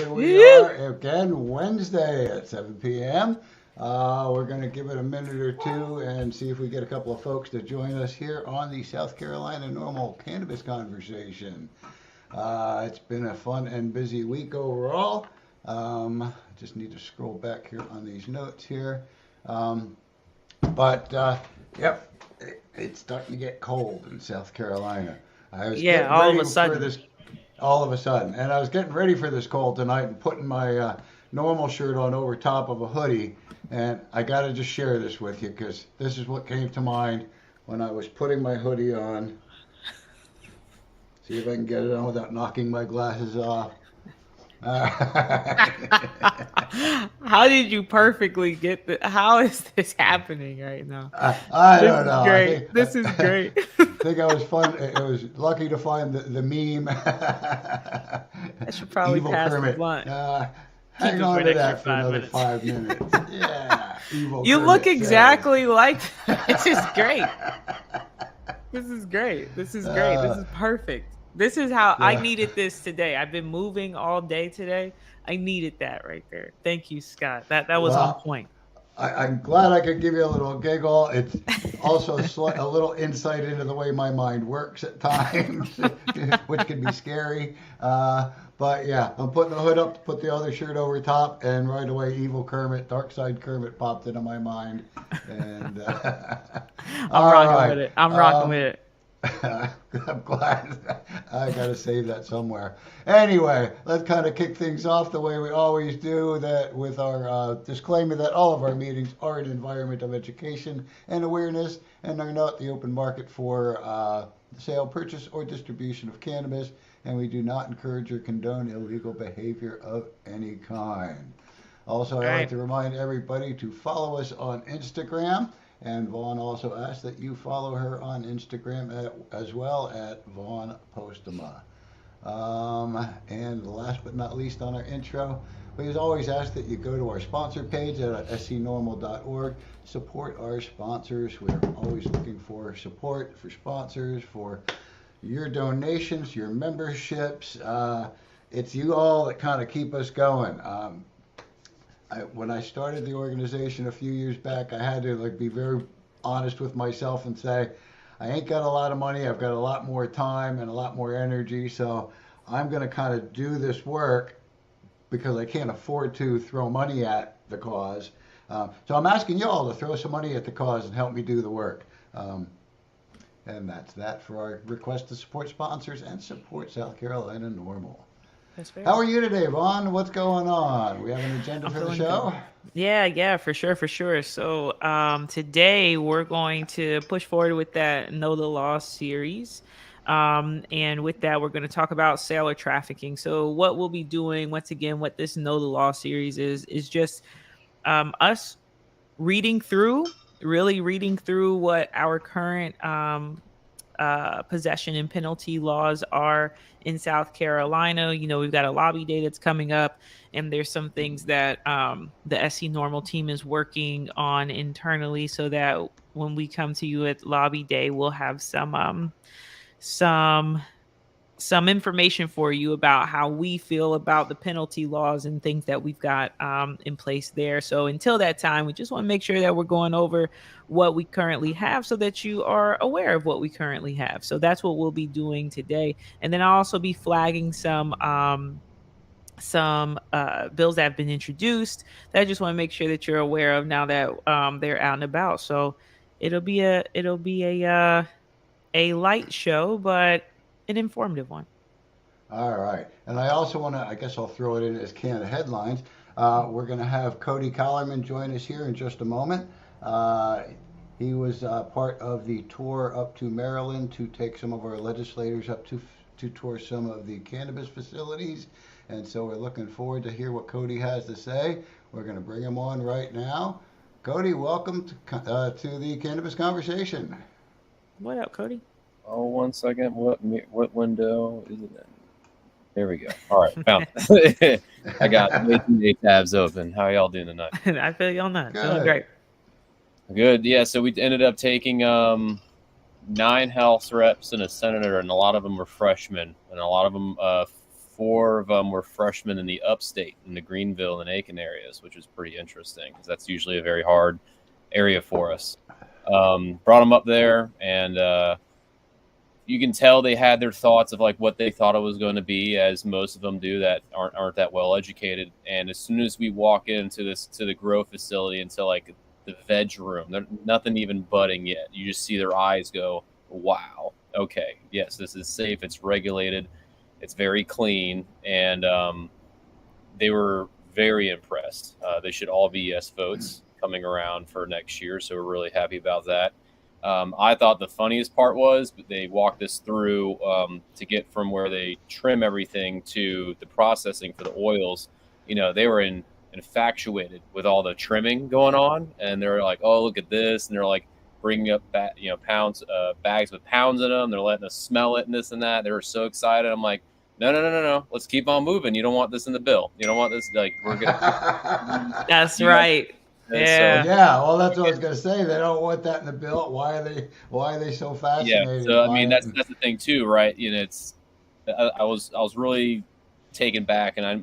here we are again, Wednesday at 7 p.m. We're going to give it a minute or two and see if we get a couple of folks to join us here on the South Carolina NORML Cannabis Conversation. It's been a fun and busy week overall. I just need to scroll back here on these notes here. Yep, it's starting to get cold in South Carolina. I was getting all of ready a sudden. for this all of a sudden, and I was getting ready for this cold tonight and putting my normal shirt on over top of a hoodie, and I got to just share this with you because this is what came to mind when I was putting my hoodie on. See if I can get it on without knocking my glasses off. How did you perfectly get the? How is this happening right now? I don't know. Great. This is great. I think I was fun. It was lucky to find the meme. I should probably Evil pass Kermit. the blunt. Hang on to that for another 5 minutes. Yeah. Evil You Kermit look says. exactly like. This is great. This is great. This is great. This is perfect. This is how I needed this today. I've been moving all day today. I needed that right there. Thank you, Scott. That was on point. I'm glad I could give you a little giggle. It's also a little insight into the way my mind works at times, which can be scary. But yeah, I'm putting the hood up to put the other shirt over top, and right away, Evil Kermit, Dark Side Kermit popped into my mind. And I'm rocking with it. I'm rocking with it. I'm glad. I got to save that somewhere. Anyway, let's kind of kick things off the way we always do, that with our disclaimer that all of our meetings are an environment of education and awareness and are not the open market for sale, purchase, or distribution of cannabis, and we do not encourage or condone illegal behavior of any kind. Also, I'd like to remind everybody to follow us on Instagram. And Vaughn also asked that you follow her on Instagram as well at Vaughn Postema. And last but not least on our intro, we always ask that you go to our sponsor page at scnormal.org. Support our sponsors. We're always looking for support for sponsors, for your donations, your memberships. It's you all that kind of keep us going. When I started the organization a few years back, I had to be very honest with myself and say, I ain't got a lot of money. I've got a lot more time and a lot more energy. So I'm going to kind of do this work because I can't afford to throw money at the cause. So I'm asking you all to throw some money at the cause and help me do the work. And that's that for our request to support sponsors and support South Carolina NORML. How are you today, Vaughn? What's going on? We have an agenda for the show? Yeah, for sure. So today we're going to push forward with that Know the Law series. And with that, we're going to talk about sale or trafficking. So what we'll be doing, once again, what this Know the Law series is just us reading through what our current possession and penalty laws are in South Carolina. You know, we've got a lobby day that's coming up, and there's some things that the SC NORML team is working on internally, so that when we come to you at lobby day, we'll have some information for you about how we feel about the penalty laws and things that we've got in place there. So until that time, we just want to make sure that we're going over what we currently have so that you are aware of what we currently have. So that's what we'll be doing today. And then I'll also be flagging some bills that have been introduced that I just want to make sure that you're aware of now that they're out and about. So it'll be a light show, but an informative one. All right. And I also want to, I guess I'll throw it in as Canada headlines. We're going to have Cody Collerman join us here in just a moment. He was part of the tour up to Maryland to take some of our legislators up to tour some of the cannabis facilities. And so we're looking forward to hear what Cody has to say. We're going to bring him on right now. Cody, welcome to the Cannabis Conversation. What up, Cody? Oh, 1 second. What window is it in? There we go. All right, found it. I got 8 tabs open. How are y'all doing tonight? I feel you on that. Doing great. Good. Yeah, so we ended up taking 9 House reps and a senator, and a lot of them were freshmen, and a lot of them 4 of them were freshmen in the upstate, in the Greenville and Aiken areas, which was pretty interesting because that's usually a very hard area for us. Brought them up there, and you can tell they had their thoughts of like what they thought it was going to be, as most of them do that aren't that well educated. And as soon as we walk into the grow facility, into like the veg room, they're nothing even budding yet. You just see their eyes go, wow, okay, yes, this is safe, it's regulated, it's very clean, and they were very impressed. They should all be yes votes coming around for next year, so we're really happy about that. I thought the funniest part was they walked us through to get from where they trim everything to the processing for the oils. They were infatuated with all the trimming going on, and they're like, "Oh, look at this!" And they're like bringing up pounds, bags with pounds in them. They're letting us smell it and this and that. They were so excited. I'm like, no. Let's keep on moving. You don't want this in the bill. You don't want this. Like, we're gonna. That's right. Yeah. So, yeah. Well, that's what I was gonna say. They don't want that in the bill. Why are they so fascinated? Yeah. So I mean, that's the thing too, right? It's. I was really taken back, and I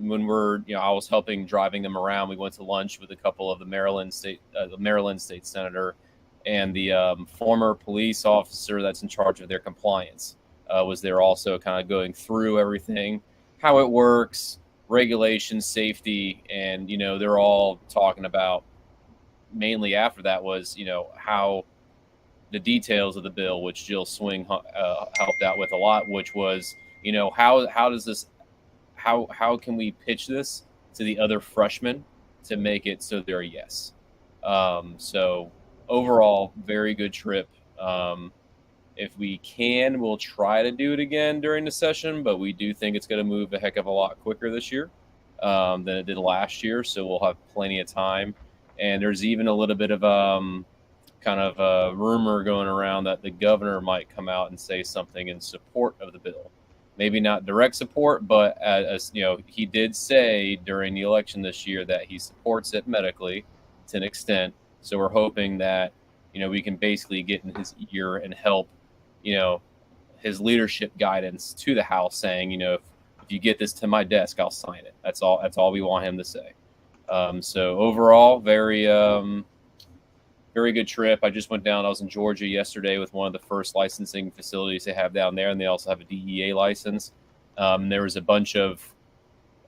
was helping driving them around. We went to lunch with a couple of the Maryland state senator, and the former police officer that's in charge of their compliance was there also, kind of going through everything, how it works, regulations, safety, and they're all talking about, mainly after that was how the details of the bill, which Jill Swing helped out with a lot, which was how does this how can we pitch this to the other freshmen to make it so they're a yes. So overall, very good trip. If we can, we'll try to do it again during the session, but we do think it's going to move a heck of a lot quicker this year than it did last year. So we'll have plenty of time. And there's even a little bit of kind of a rumor going around that the governor might come out and say something in support of the bill. Maybe not direct support, but as he did say during the election this year that he supports it medically to an extent. So we're hoping that we can basically get in his ear and help his leadership guidance to the House, saying if you get this to my desk, I'll sign it. That's all we want him to say. So overall, very very good trip. I just went down. I was in Georgia yesterday with one of the first licensing facilities they have down there, and they also have a DEA license. There was a bunch of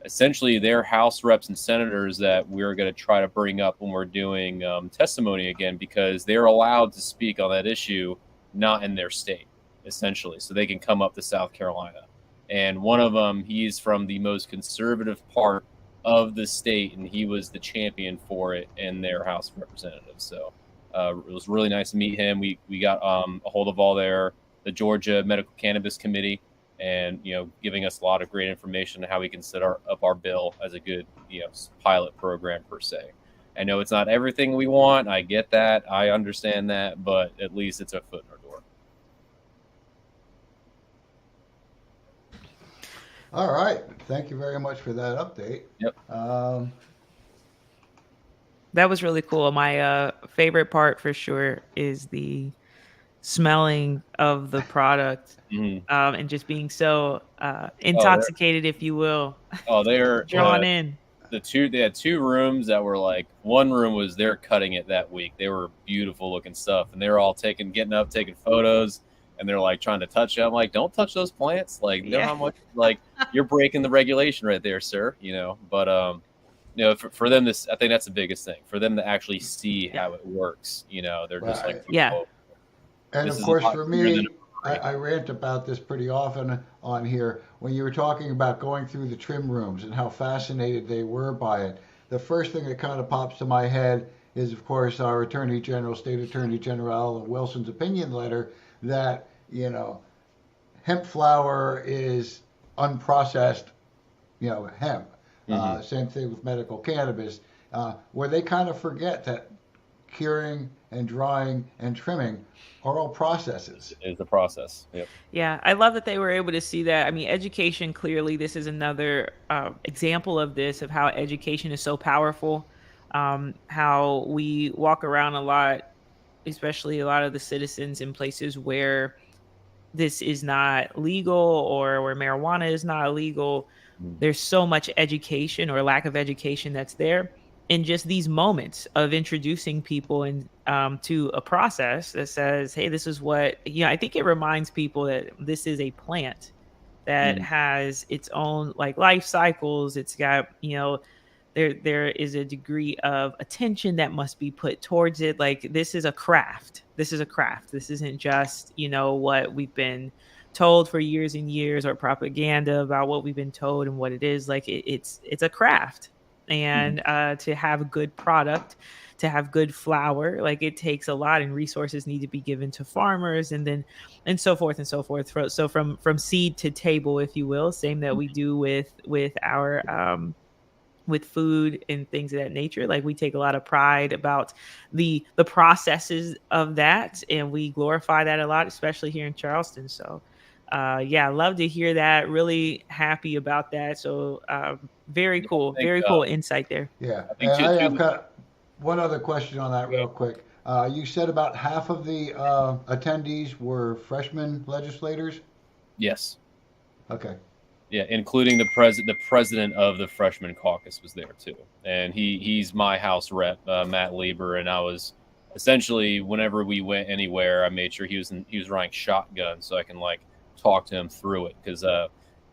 essentially their House reps and senators that we're going to try to bring up when we're doing testimony again, because they're allowed to speak on that issue, not in their state, essentially. So they can come up to South Carolina. And one of them, he's from the most conservative part of the state, and he was the champion for it in their House of Representatives. So it was really nice to meet him. We got a hold of all the Georgia Medical Cannabis Committee, and giving us a lot of great information on how we can set up our bill as a good pilot program per se. I know it's not everything we want. I get that. I understand that, but at least it's a foot in our door. All right. Thank you very much for that update. Yep. That was really cool. My favorite part for sure is the smelling of the product, and just being so intoxicated, if you will. Oh, they're drawn in. They had 2 rooms that were like, one room was they're cutting it that week. They were beautiful looking stuff, and they were all getting up, taking photos, and they're like trying to touch it. I'm like, don't touch those plants. Like, know how much, like, you're breaking the regulation right there, sir. But for them, I think that's the biggest thing, for them to actually see how it works. They're just like, yeah. And of course, for me, I rant about this pretty often on here. When you were talking about going through the trim rooms and how fascinated they were by it, the first thing that kind of pops to my head is, of course, our State Attorney General Alan Wilson's opinion letter that, hemp flower is unprocessed, hemp. Same thing with medical cannabis, where they kind of forget that curing and drying and trimming are all processes. Is the process. Yep. Yeah, I love that they were able to see that. I mean, education, clearly, this is another example of this, of how education is so powerful. How we walk around a lot, especially a lot of the citizens in places where this is not legal or where marijuana is not illegal. there's so much education or lack of education that's there in just these moments of introducing people and to a process that says, hey, this is what, I think it reminds people that this is a plant that has its own like life cycles. It's got, there is a degree of attention that must be put towards it. Like this is a craft. This is a craft. This isn't just, what we've been told for years and years, or propaganda about what we've been told and what it is. Like it's a craft. And to have a good product, to have good flour, like it takes a lot, and resources need to be given to farmers, and so forth and so forth. So from seed to table, if you will, same that we do with our with food and things of that nature. Like we take a lot of pride about the processes of that, and we glorify that a lot, especially here in Charleston. So I love to hear that. Really happy about that. So very cool. think, Very cool insight there. Yeah, I think and I've too. got one other question on that real quick. You said about half of the attendees were freshman legislators. Yes. Okay. Yeah, including the president of the freshman caucus was there too, and he's my House rep, Matt Lieber, and I was essentially whenever we went anywhere, I made sure he was riding shotgun so I can like talk to him through it, because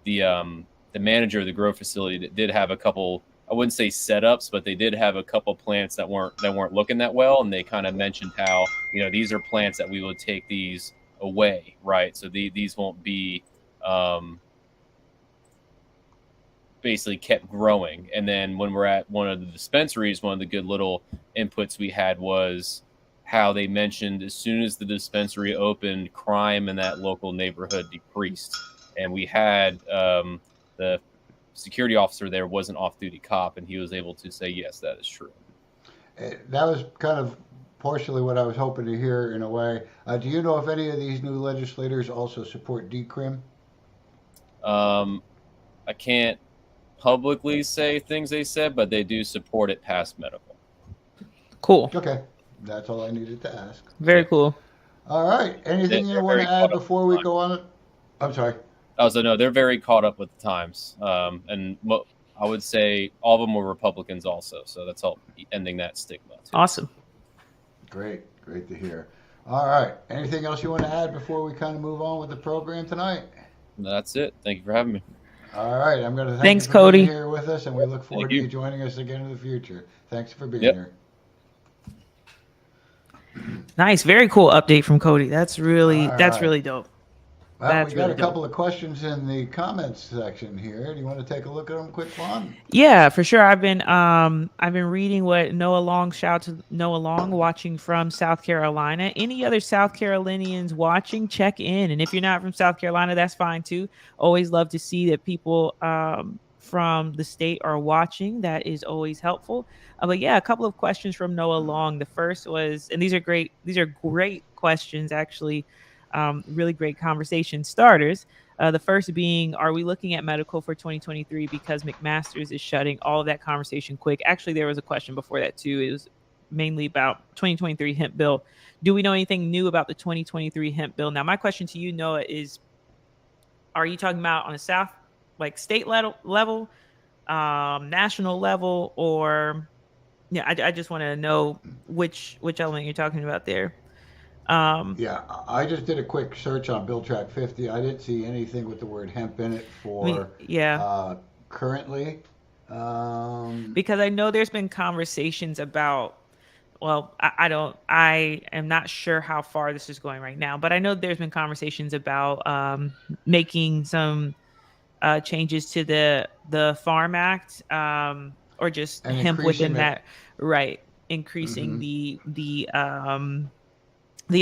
the manager of the grow facility that did have a couple, I wouldn't say setups, but they did have a couple plants that weren't looking that well, and they kind of mentioned how these are plants that we would take these away, right? So these won't be basically kept growing. And then when we're at one of the dispensaries, one of the good little inputs we had was how they mentioned as soon as the dispensary opened, crime in that local neighborhood decreased. And we had the security officer there was an off-duty cop, and he was able to say, yes, that is true. That was kind of partially what I was hoping to hear in a way. Do you know if any of these new legislators also support decrim? I can't publicly say things they said, but they do support it past medical. Cool. Okay, that's all I needed to ask. Very cool. All right, anything you want to add before we go on it? I'm sorry. So no, they're very caught up with the times, and I would say all of them were Republicans also, so that's all ending that stigma too. Awesome. Great to hear. All right, anything else you want to add before we kind of move on with the program tonight? That's it. Thank you for having me. All right, I'm going to Thanks, you for Cody. being here with us, and we look forward to you joining us again in the future. Thanks for being here. Nice, very cool update from Cody. That's really really dope. Well, we got a couple of questions in the comments section here. Do you want to take a look at them quick, Juan? Yeah, for sure. I've been reading what Noah Long, shout out to Noah Long, watching from South Carolina. Any other South Carolinians watching, check in. And if you're not from South Carolina, that's fine too. Always love to see that people from the state are watching. That is always helpful. But yeah, a couple of questions from Noah Long. The first was, and these are great questions actually. Really great conversation starters. The first being, are we looking at medical for 2023 because McMaster's is shutting? All of that conversation quick. Actually, there was a question before that too. It was mainly about 2023 hemp bill. Do we know anything new about the 2023 hemp bill? Now, my question to you, Noah, is, are you talking about on a South, like state level, national level, or I just want to know which element you're talking about there. Yeah, I just did a quick search on Bill Track 50. I didn't see anything with the word hemp in it for currently. Because I know there's been conversations about, well, I am not sure how far this is going right now, but I know there's been conversations about making some changes to the Farm Act, or just and hemp within that, right? Increasing the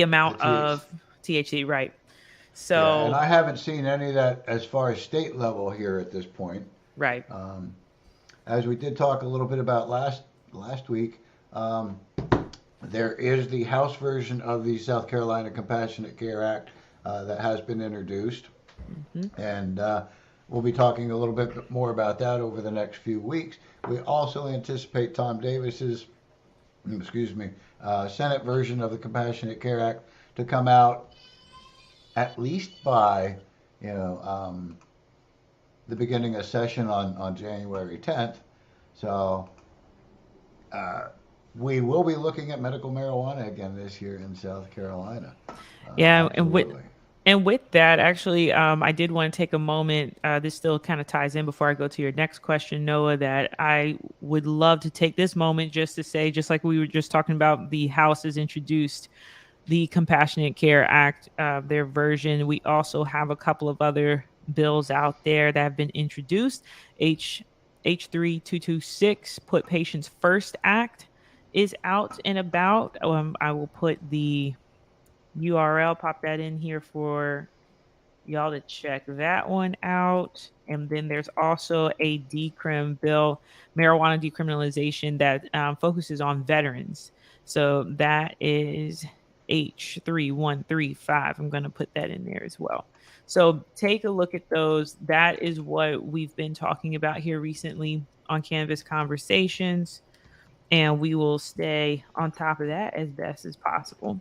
amount of THC, right? So, yeah, and I haven't seen any of that as far as state level here at this point. Right. As we did talk a little bit about last week, there is the House version of the South Carolina Compassionate Care Act that has been introduced, and we'll be talking a little bit more about that over the next few weeks. We also anticipate Tom Davis's, Senate version of the Compassionate Care Act to come out at least by, the beginning of session on January 10th. So uh, we will be looking at medical marijuana again this year in South Carolina. Yeah, Absolutely. and with that, actually, I did want to take a moment. This still kind of ties in before I go to your next question, Noah, that I would love to take this moment just to say, just like we were just talking about, the House has introduced the Compassionate Care Act, their version. We also have a couple of other bills out there that have been introduced. H3 226, Put Patients First Act, is out and about. I will put the URL, pop that in here for y'all to check that one out. And then there's also a decrim bill, marijuana decriminalization, that focuses on veterans. So that is H3135. I'm going to put that in there as well. So take a look at those. That is what we've been talking about here recently on Cannabis Conversations. And we will stay on top of that as best as possible.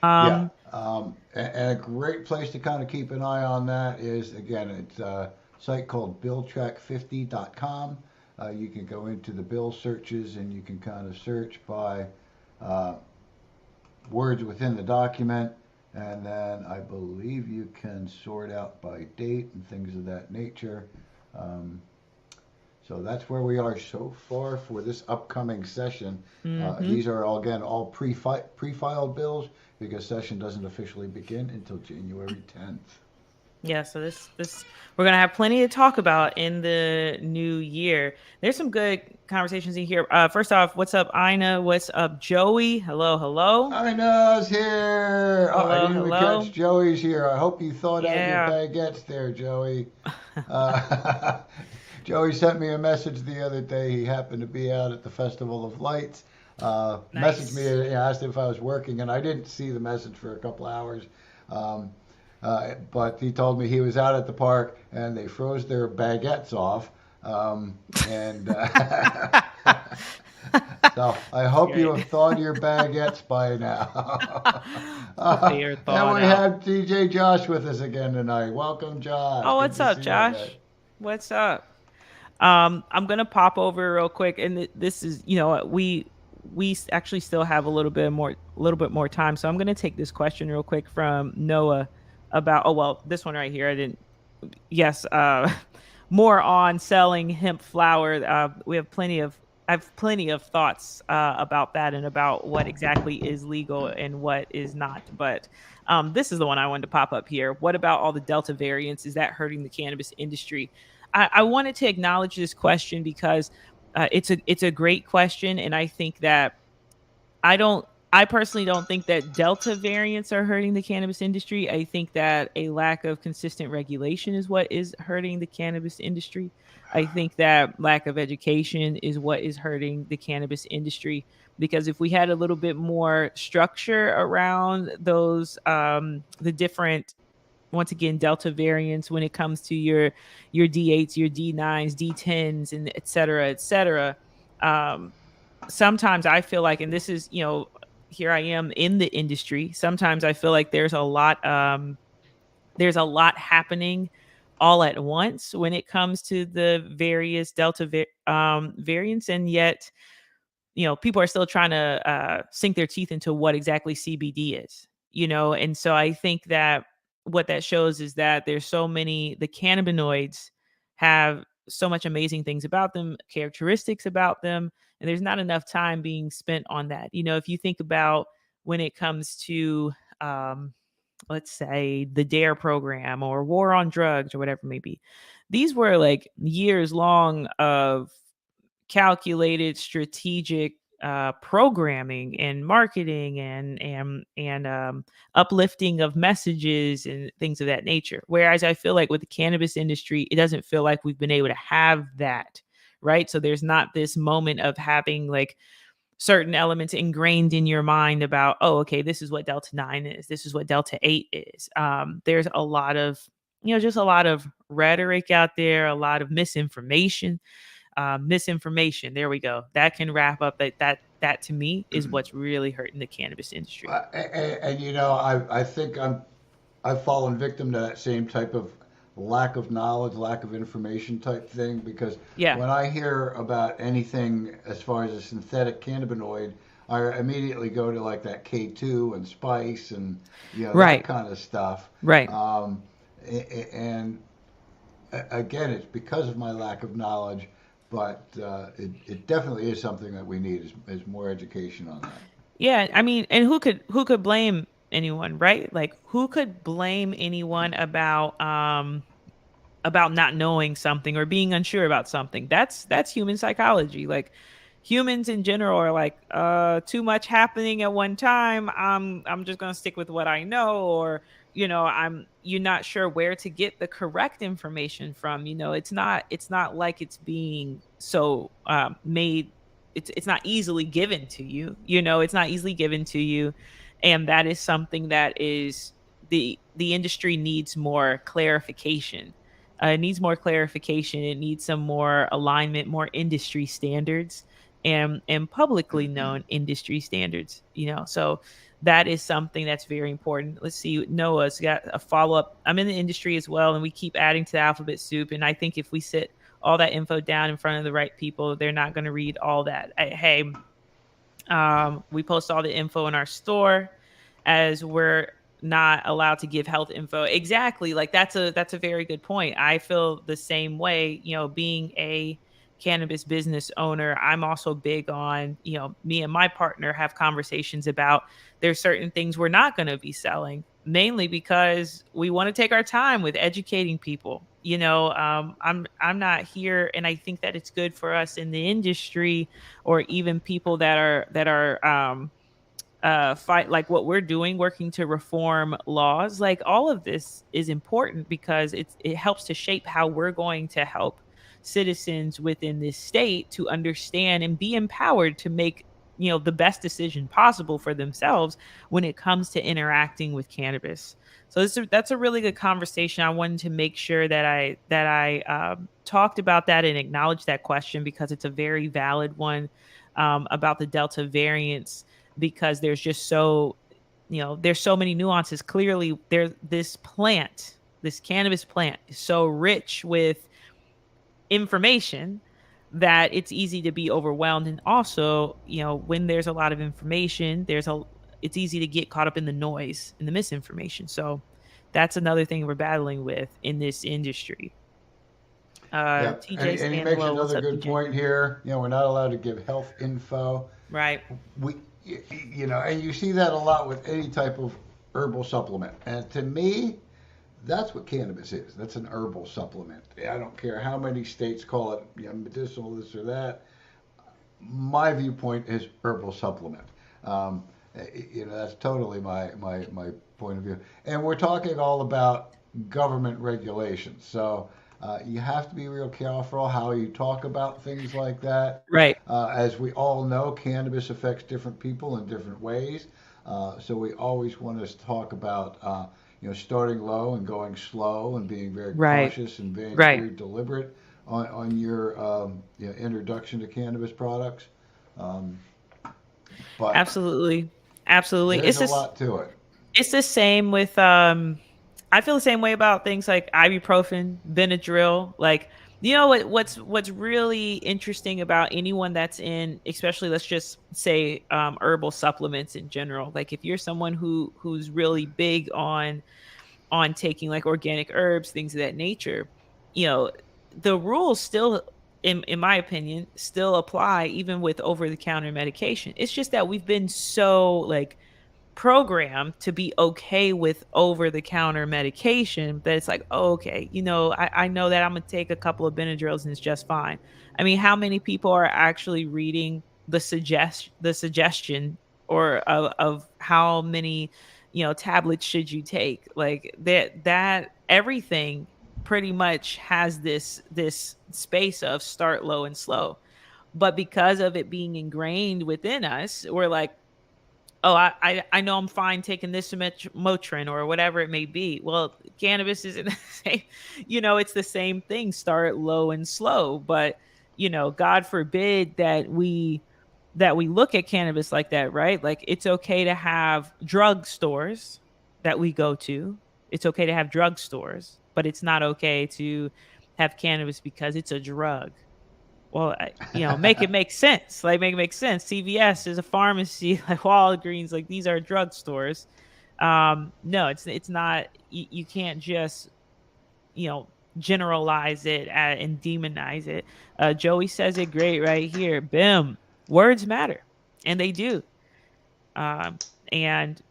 Yeah, and a great place to kind of keep an eye on that is, again, it's a site called billtrack50.com. You can go into the bill searches and you can kind of search by uh, words within the document, and then I believe you can sort out by date and things of that nature. Um, so that's where we are so far for this upcoming session. Mm-hmm. These are all, again, all pre-filed bills because session doesn't officially begin until January 10th. Yeah, so this we're gonna have plenty to talk about in the new year. There's some good conversations in here. First off, what's up, Ina? What's up, Joey? Hello, hello, Ina's here. Oh, I hello, didn't even catch hello. Joey's here. I hope you thawed out your Yeah. baguettes there, Joey. Uh, Joey sent me a message the other day. He happened to be out at the Festival of Lights. Messaged me, Nice. asked if I was working, and I didn't see the message for a couple hours. Um, but he told me he was out at the park and they froze their baguettes off. And so I That's hope you great. have thawed your baguettes by now. Hope they are And thawed we out. have DJ Josh with us again tonight. Welcome, Josh. Oh, Good what's to up, see you again. Josh? What's up? I'm gonna pop over real quick, and this is, we actually still have a little bit more time, so I'm gonna take this question real quick from Noah about, oh well, this one right here. I didn't. Yes, more on selling hemp flower. We have plenty of. I have plenty of thoughts about that and about what exactly is legal and what is not. But this is the one I wanted to pop up here. What about all the Delta variants? Is that hurting the cannabis industry? I wanted to acknowledge this question because it's a great question, and I think that I don't I personally don't think that Delta variants are hurting the cannabis industry. I think that a lack of consistent regulation is what is hurting the cannabis industry. I think that lack of education is what is hurting the cannabis industry, because if we had a little bit more structure around those the different, once again, Delta variants, when it comes to your D8s, your D9s, D10s, and et cetera. Um, Sometimes I feel like, and this is, here I am in the industry. Sometimes I feel like there's a lot happening all at once when it comes to the various variants, and yet people are still trying to sink their teeth into what exactly CBD is. And so I think that what that shows is that the cannabinoids have so much amazing things about them, characteristics about them, and there's not enough time being spent on that. If you think about when it comes to um, let's say the DARE program or war on drugs or whatever it may be, these were like years long of calculated, strategic programming and marketing and uplifting of messages and things of that nature. Whereas I feel like with the cannabis industry, it doesn't feel like we've been able to have that, right? So there's not this moment of having like certain elements ingrained in your mind about, oh, okay, this is what Delta 9 is, this is what Delta 8 is. There's a lot of, just a lot of rhetoric out there, a lot of misinformation. There we go. That can wrap up that to me is what's really hurting the cannabis industry. And I think I've fallen victim to that same type of lack of knowledge, lack of information type thing. Because Yeah. when I hear about anything as far as a synthetic cannabinoid, I immediately go to like that K2 and spice and that Right. kind of stuff. Right. Um, and again, it's because of my lack of knowledge, but it definitely is something that we need is more education on that. Yeah, I mean, and who could blame anyone, right? Like who could blame anyone about not knowing something or being unsure about something? That's human psychology. Like humans in general are like too much happening at one time. I'm just going to stick with what I know, or you're not sure where to get the correct information from. It's not like it's being so made, it's not easily given to you. It's not easily given to you, and that is something that is the industry needs more clarification. It needs more clarification. It needs some more alignment, more industry standards, and publicly known industry standards. So that is something that's very important. Let's see, Noah's got a follow up. I'm in the industry as well, and we keep adding to the alphabet soup. And I think if we sit all that info down in front of the right people, they're not going to read all that. Hey, we post all the info in our store, as we're not allowed to give health info. Exactly. Like that's a very good point. I feel the same way, being a cannabis business owner. I'm also big on, me and my partner have conversations about there's certain things we're not going to be selling, mainly because we want to take our time with educating people. I'm not here, and I think that it's good for us in the industry, or even people that are fight like what we're doing, working to reform laws. Like all of this is important because it helps to shape how we're going to help citizens within this state to understand and be empowered to make the best decision possible for themselves when it comes to interacting with cannabis. So that's a really good conversation. I wanted to make sure that I talked about that and acknowledged that question, because it's a very valid one, about the Delta variants, because there's so many nuances. Clearly there, this cannabis plant is so rich with information that it's easy to be overwhelmed. And also, when there's a lot of information, it's easy to get caught up in the noise and the misinformation. So that's another thing we're battling with in this industry. Yeah, TJ and he makes Stanlow, what's another up, good TJ? point here. We're not allowed to give health info. Right. We, and you see that a lot with any type of herbal supplement. And to me, that's what cannabis is. That's an herbal supplement. I don't care how many states call it, medicinal, this or that. My viewpoint is herbal supplement. Um, that's totally my point of view. And we're talking all about government regulations. So you have to be real careful how you talk about things like that. Right. As we all know, cannabis affects different people in different ways. So we always want to talk about, starting low and going slow and being very Right. cautious and being Right. very deliberate on your introduction to cannabis products. Um, but Absolutely. Absolutely. there's a lot to it. It's the same with I feel the same way about things like ibuprofen, Benadryl. Like, what's really interesting about anyone that's in, especially let's just say herbal supplements in general. Like if you're someone who's really big on taking like organic herbs, things of that nature, you know, the rules still, in my opinion, still apply even with over the counter medication. It's just that we've been so like programmed to be okay with over the counter medication that it's like, oh, okay, I know that I'm gonna take a couple of Benadryls and it's just fine. I mean, how many people are actually reading the suggestion, or of how many tablets should you take? Like that everything pretty much has this space of start low and slow. But because of it being ingrained within us, we're like, oh, I know I'm fine taking this Motrin or whatever it may be. Well, cannabis isn't the same. It's the same thing. Start low and slow. But God forbid that we look at cannabis like that, right? Like it's okay to have drugstores that we go to. It's okay to have drugstores, but it's not okay to have cannabis because it's a drug. Well, make it make sense. Like, make it make sense. CVS is a pharmacy, like Walgreens, like these are drugstores. No, it's not. You can't just generalize it and demonize it. Joey says it great right here. Bim, words matter, and they do. And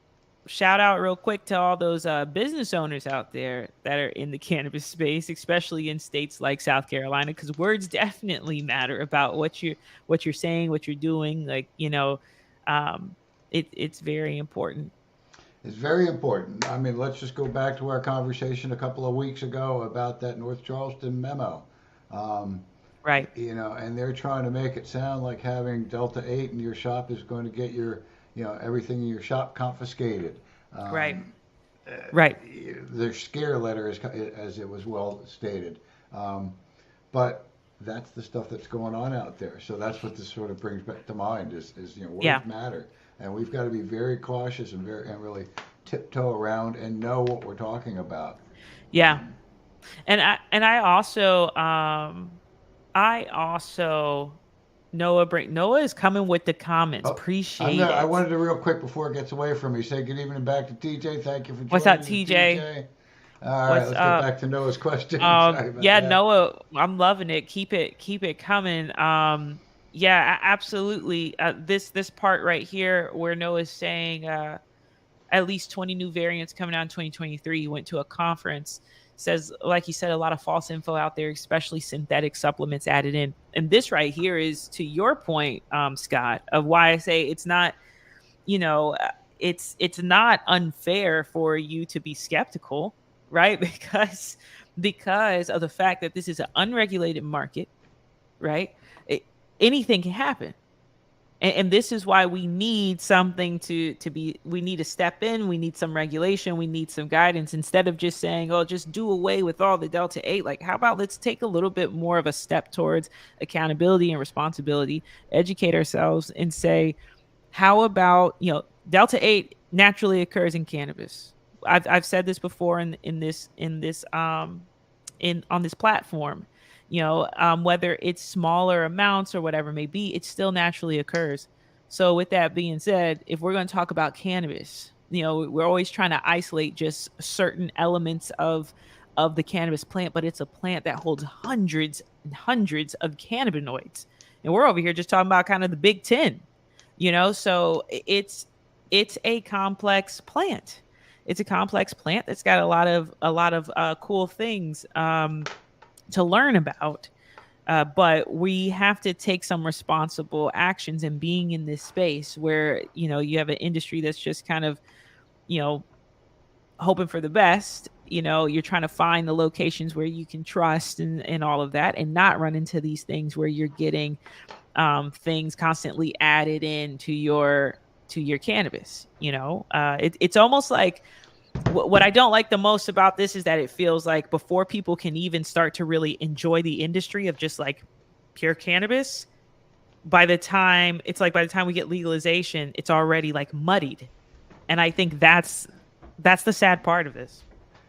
shout out real quick to all those business owners out there that are in the cannabis space, especially in states like South Carolina, because words definitely matter about what you're saying, what you're doing. Like, it's very important. It's very important. I mean, let's just go back to our conversation a couple of weeks ago about that North Charleston memo. Um, Right. and they're trying to make it sound like having Delta 8 in your shop is going to get your, everything in your shop confiscated. Right. Um, Right. Their scare letter, as it was well stated. But that's the stuff that's going on out there. So that's what this sort of brings back to mind is words Yeah. matter. And we've got to be very cautious and really tiptoe around and know what we're talking about. Yeah. And I also Noah is coming with the comments. Oh, Appreciate I it. wanted to real quick before it gets away from me say good evening back to TJ. Thank you for joining What's up, us, TJ? All right, What's let's up? get back to Noah's question. Sorry about Yeah, that. Noah, I'm loving it. Keep it coming. Yeah, absolutely. This part right here where Noah's saying at least 20 new variants coming out in 2023. He went to a conference. Says, like you said, a lot of false info out there, especially synthetic supplements added in. And this right here is to your point, Scott, of why I say it's not, it's not unfair for you to be skeptical, right? Because of the fact that this is an unregulated market, right? Anything can happen. And this is why we need something we need to step in. We need some regulation. We need some guidance instead of just saying, oh, just do away with all the Delta 8. Like, how about let's take a little bit more of a step towards accountability and responsibility, educate ourselves and say, how about, Delta 8 naturally occurs in cannabis. I've said this before on this platform. Whether it's smaller amounts or whatever it may be, it still naturally occurs. So with that being said, if we're going to talk about cannabis, we're always trying to isolate just certain elements of the cannabis plant, but it's a plant that holds hundreds and hundreds of cannabinoids. And we're over here just talking about kind of the big 10, so it's a complex plant. It's a complex plant that's got a lot of cool things to learn about. But we have to take some responsible actions, and being in this space where, you have an industry that's just kind of, hoping for the best, you're trying to find the locations where you can trust and all of that, and not run into these things where you're getting things constantly added into your cannabis. It's almost like, what I don't like the most about this is that it feels like before people can even start to really enjoy the industry of just like pure cannabis, by the time we get legalization, it's already like muddied. And I think that's the sad part of this.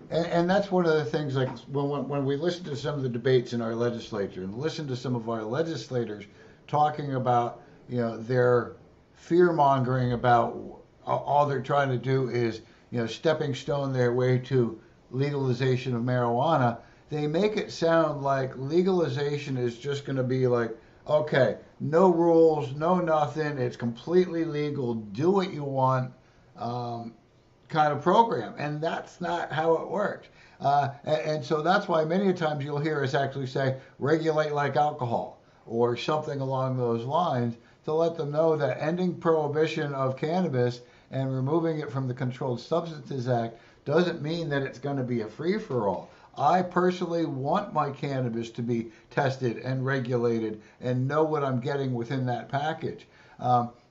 And that's one of the things, like when we listen to some of the debates in our legislature and listen to some of our legislators talking about, their fear mongering about all they're trying to do is, stepping stone their way to legalization of marijuana, they make it sound like legalization is just going to be like, okay, no rules, no nothing, it's completely legal, do what you want, kind of program. And that's not how it works. And so that's why many times you'll hear us actually say, regulate like alcohol or something along those lines, to let them know that ending prohibition of cannabis and removing it from the Controlled Substances Act doesn't mean that it's going to be a free-for-all. I personally want my cannabis to be tested and regulated and know what I'm getting within that package.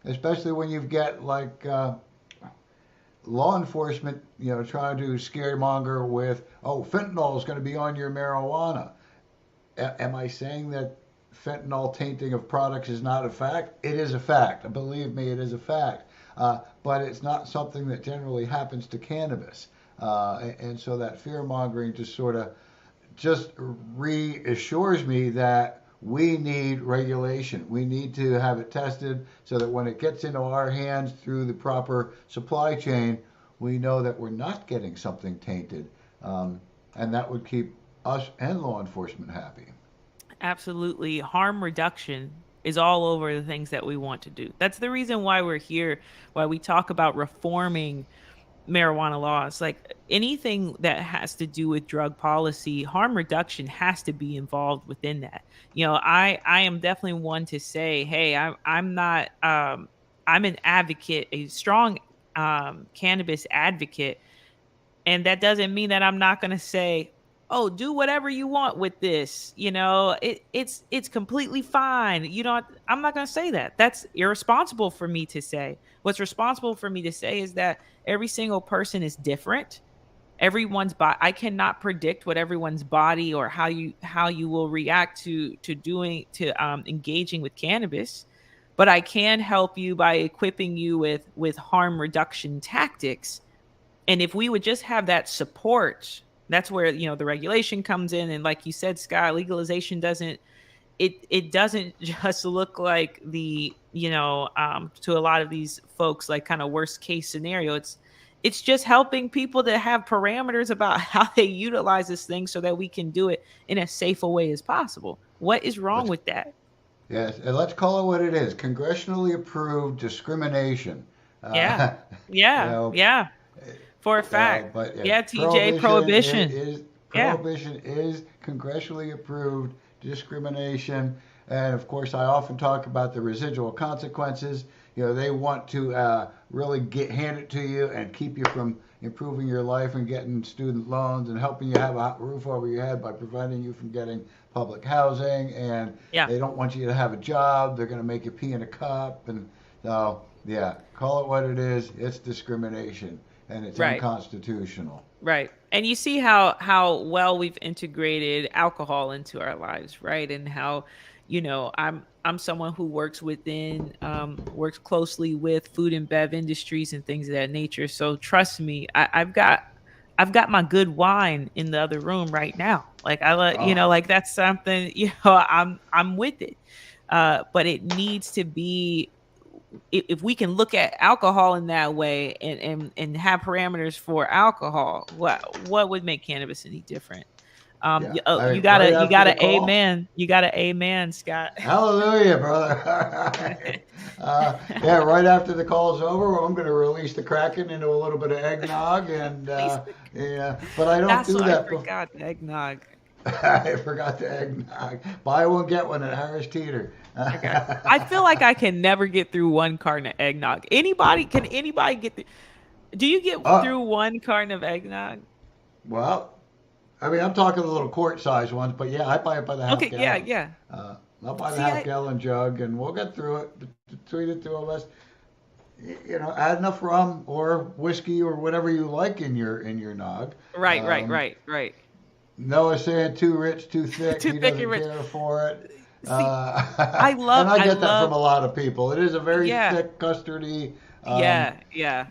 Especially when you get like law enforcement, trying to scaremonger with, oh, fentanyl is going to be on your marijuana. Am I saying that fentanyl tainting of products is not a fact? It is a fact. Believe me, it is a fact. But it's not something that generally happens to cannabis. And so that fear mongering just sort of just reassures me that we need regulation. We need to have it tested so that when it gets into our hands through the proper supply chain, we know that we're not getting something tainted. And that would keep us and law enforcement happy. Absolutely. Harm reduction is all over the things that we want to do. That's the reason why we're here, why we talk about reforming marijuana laws. Like anything that has to do with drug policy, harm reduction has to be involved within that. I am definitely one to say, hey, I'm not I'm an advocate, a strong cannabis advocate, and that doesn't mean that I'm not going to say, oh, do whatever you want with this. It's completely fine. I'm not going to say that. That's irresponsible for me to say. What's responsible for me to say is that every single person is different. Everyone's body, I cannot predict what everyone's body or how you will react to engaging with cannabis, but I can help you by equipping you with harm reduction tactics. And if we would just have that support, that's where the regulation comes in. And like you said, Scott, legalization doesn't just look like to a lot of these folks, like kind of worst case scenario. It's just helping people to have parameters about how they utilize this thing so that we can do it in as safe a way as possible. What is wrong with that? Yes, and let's call it what it is: congressionally approved discrimination. Yeah, You yeah, know, yeah. For a fact. but yeah, Yeah, TJ, prohibition. Yeah. Prohibition is congressionally approved discrimination, and of course, I often talk about the residual consequences. They want to really hand it to you and keep you from improving your life and getting student loans and helping you have a roof over your head by preventing you from getting public housing. And Yeah. they don't want you to have a job. They're going to make you pee in a cup. And so, yeah, call it what it is. It's discrimination, and it's Right. unconstitutional. Right. And you see how well we've integrated alcohol into our lives, right? And how, I'm someone who works works closely with food and bev industries and things of that nature. So trust me, I've got my good wine in the other room right now. Like I let Oh, like that's something, I'm with it. But it needs to be, if we can look at alcohol in that way and have parameters for alcohol, what would make cannabis any different? yeah. You, I you mean, right gotta you after the gotta call. amen. You gotta amen, Scott. Hallelujah, brother. All right. Yeah, right after the call's over, I'm going to release the Kraken into a little bit of eggnog, and yeah, but I don't That's do what that. I forgot, the eggnog. I forgot the eggnog. Buy one, get one at Harris Teeter. Okay. I feel like I can never get through one carton of eggnog. Can anybody get through? Do you get Oh, through one carton of eggnog? well, I mean, I'm talking the little quart-sized ones, but yeah, I buy it by the half Okay, yeah, gallon. yeah. I'll buy the See, half gallon jug, and we'll get through it between the two of us. Add enough rum or whiskey or whatever you like in your nog. right, right, Um, right, right. Noah's saying too rich, too thick. Too He thick doesn't and rich. care for it. See, And I I get that from love, a lot of people. It is a very yeah, thick, custardy. Um, yeah, yeah.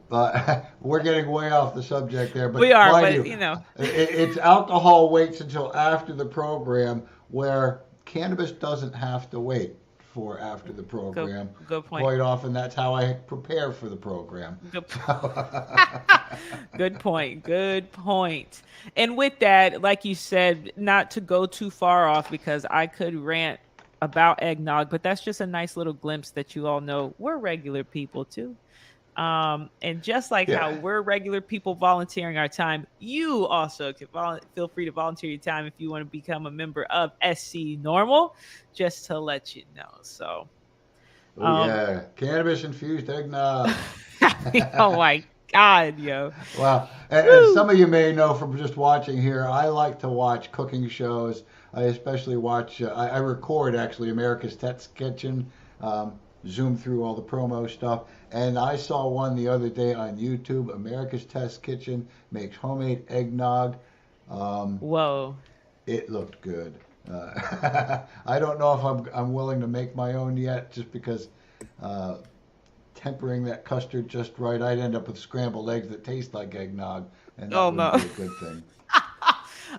but we're getting way off the subject there. We But are, mind but you, it's alcohol waits until after the program, where cannabis doesn't have to wait for after the good, program. good point. Quite often, that's how I prepare for the program. Good, So, good point. Good point. And with that, like you said, not to go too far off because I could rant about eggnog, but that's just a nice little glimpse that you all know we're regular people too. And just like how yeah. we're regular people volunteering our time, you also can feel free to volunteer your time if you want to become a member of SC Normal, just to let you know. So, Oh um, yeah, cannabis infused eggnog. oh my God, yo. Well, and some Woo. of you may know from just watching here, I like to watch cooking shows. I especially watch, I record actually America's Test Kitchen, zoom through all the promo stuff. And I saw one the other day on YouTube. America's Test Kitchen makes homemade eggnog. Um, Whoa. it looked good. I don't know if I'm willing to make my own yet, just because uh, tempering that custard just right, I'd end up with scrambled eggs that taste like eggnog, and that Oh wouldn't no. be a good thing.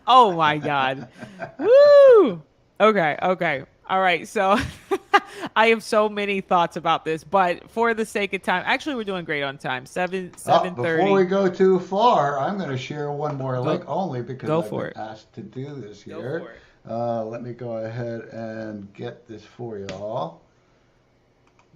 Oh my God. Woo. Okay. Okay. All right. So I have so many thoughts about this, but for the sake of time, actually, we're doing great on time. Seven Before we 30. go too far, I'm going to share one more Go link only because go I've for been it. asked to do this Go here. for it. Let me go ahead and get this for y'all.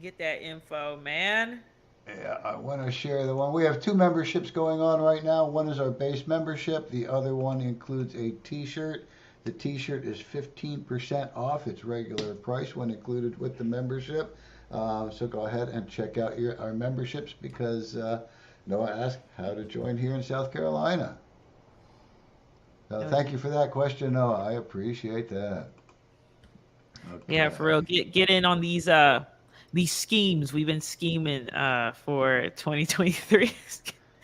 Get that info, man. Yeah, I want to share the one. We have two memberships going on right now. One is our base membership. The other one includes a T-shirt. The T-shirt is 15% off its regular price when included with the membership. So go ahead and check out our memberships because Noah asked how to join here in South Carolina. So thank you for that question, Noah. I appreciate that. Okay. Yeah, for real. Get in on these schemes. We've been scheming for 2023.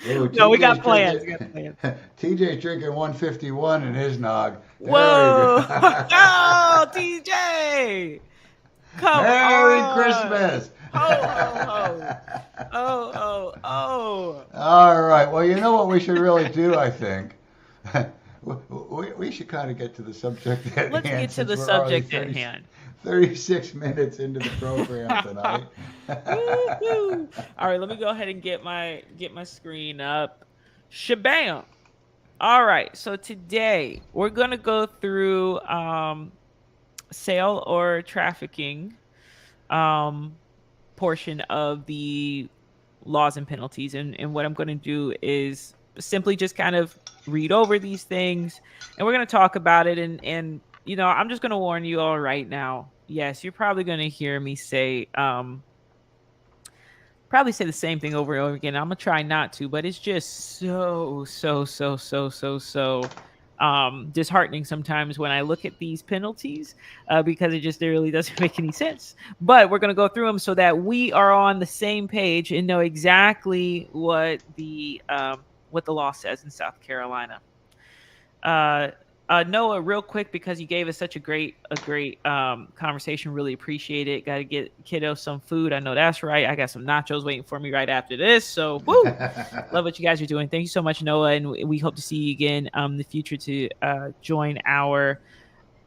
Ooh, No, we got TJ's plans. We drinking. got plans. TJ's drinking 151 in his nog. There Whoa! we go. Oh, TJ! Come Merry on! Christmas! Ho ho ho! Oh oh oh! All right. Well, you know what we should really do, I think. We should kind of get to the subject at Let's hand get to since the we're already subject at hand. 36 minutes into the program tonight. Woo-hoo. All right, let me go ahead and get my screen up. Shabam! All right, so today we're gonna go through sale or trafficking portion of the laws and penalties, and what I'm going to do is simply just kind of read over these things, and we're going to talk about it. And you know, I'm just going to warn you all right now. Yes, you're probably going to hear me say probably say the same thing over and over again. I'm gonna try not to, but it's just so disheartening sometimes when I look at these penalties because it really doesn't make any sense. But we're gonna go through them so that we are on the same page and know exactly what the law says in South Carolina. Noah, real quick, because you gave us such a great conversation. Really appreciate it. Got to get kiddo some food. I know that's right. I got some nachos waiting for me right after this. So, woo! Love what you guys are doing. Thank you so much, Noah, and we hope to see you again in the future to join our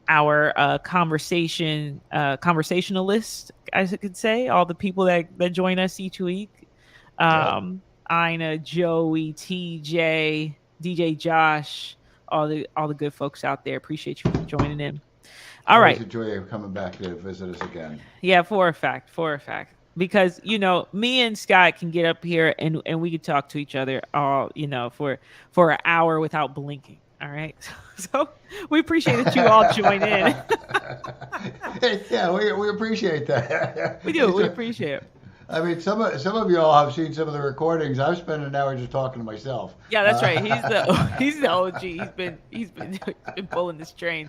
conversationalist, I could say. All the people that join us each week. Ina, Joey, TJ, DJ Josh. All the good folks out there. Appreciate you joining in. All right. Always a joy of coming back to visit us again. Yeah, for a fact. Because, you know, me and Scott can get up here and we could talk to each other all, you know, for an hour without blinking. All right. So we appreciate that you all join in. Yeah, we appreciate that. We do. We appreciate it. I mean, some of y'all have seen some of the recordings. I've spent an hour just talking to myself. Yeah, that's right. He's the OG. He's been pulling this train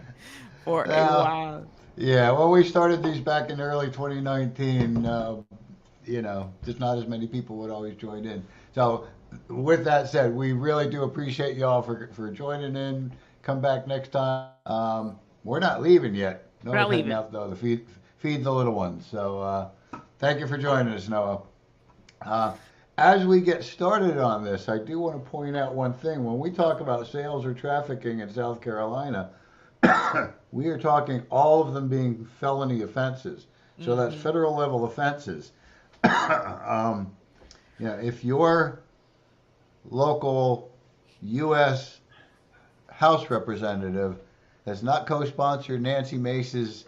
for a while. Yeah, well, we started these back in early 2019. You know, just not as many people would always join in. So, with that said, we really do appreciate y'all for joining in. Come back next time. We're not leaving yet. We're not leaving. Out though to feed the little ones. So. Thank you for joining us, Noah. As we get started on this, I do want to point out one thing. When we talk about sales or trafficking in South Carolina, we are talking all of them being felony offenses. So that's federal level offenses. If your local U.S. House representative has not co-sponsored Nancy Mace's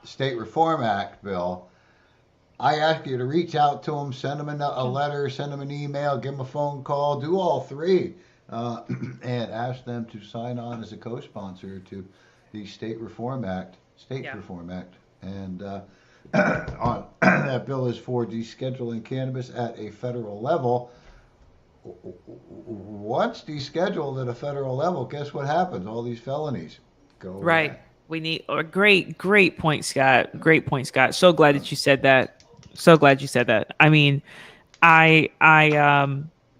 State Reform Act bill, I ask you to reach out to them, send them a letter, send them an email, give them a phone call, do all three, and ask them to sign on as a co-sponsor to the State Reform Act. And that bill is for descheduling cannabis at a federal level. Once descheduled at a federal level, guess what happens? All these felonies go away. Right. We need a great point, Scott. Great point, Scott. So glad that you said that. I mean, I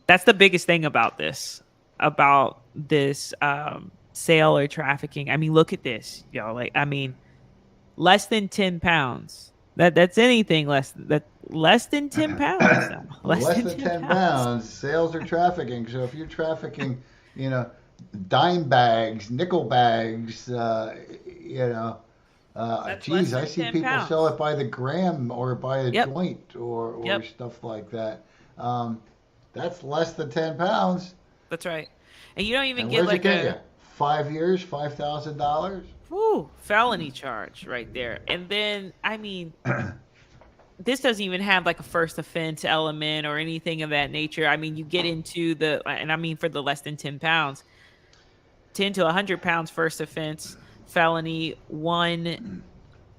that's the biggest thing about this sale or trafficking. I mean, look at this, y'all. Like, I mean, less than 10 pounds. That's anything less than 10 pounds. Now. Less Less than than 10 10 pounds. pounds, sales are trafficking. So if you're trafficking, you know, dime bags, nickel bags, you know, That's less geez, I than see 10 people sell pounds. it by the gram or by a Yep. joint or Yep. stuff like that. Um, that's less than 10 pounds. That's right. And you don't even And get where's it like get you? a 5 years, $5,000? felony charge right there. And then, I mean, this doesn't even have like a first offense element or anything of that nature. I mean, you get into and I mean, for the less than 10 pounds, 10 to 100 pounds first offense, felony, 1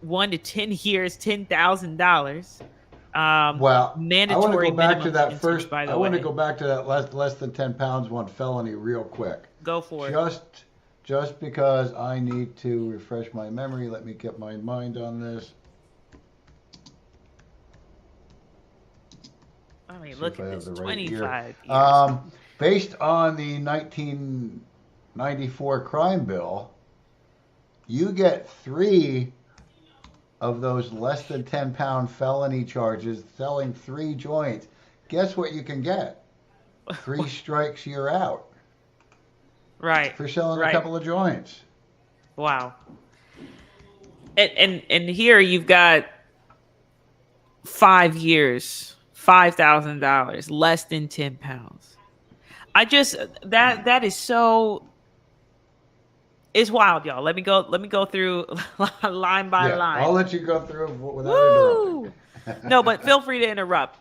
to 10 years, $10,000. Well, I want to Mandatory go back to minimum that sentence, first. by I the want to way. go back to that less than 10 pounds one felony real quick. Go for it. Just because I need to refresh my memory. Let me get my mind on this. I mean, See look if I at have this, the right year. 25 years. Based on the 1994 crime bill, you get 3 of those less than 10-pound felony charges selling 3 joints. Guess what you can get? 3 strikes, you're out Right. for selling a Right. couple of joints. Wow. And here you've got 5 years, $5,000, less than 10 pounds. I just that is so it's wild, y'all. Let me go through line by Yeah, I'll line. let you go through without Woo! interrupting. No, but feel free to interrupt.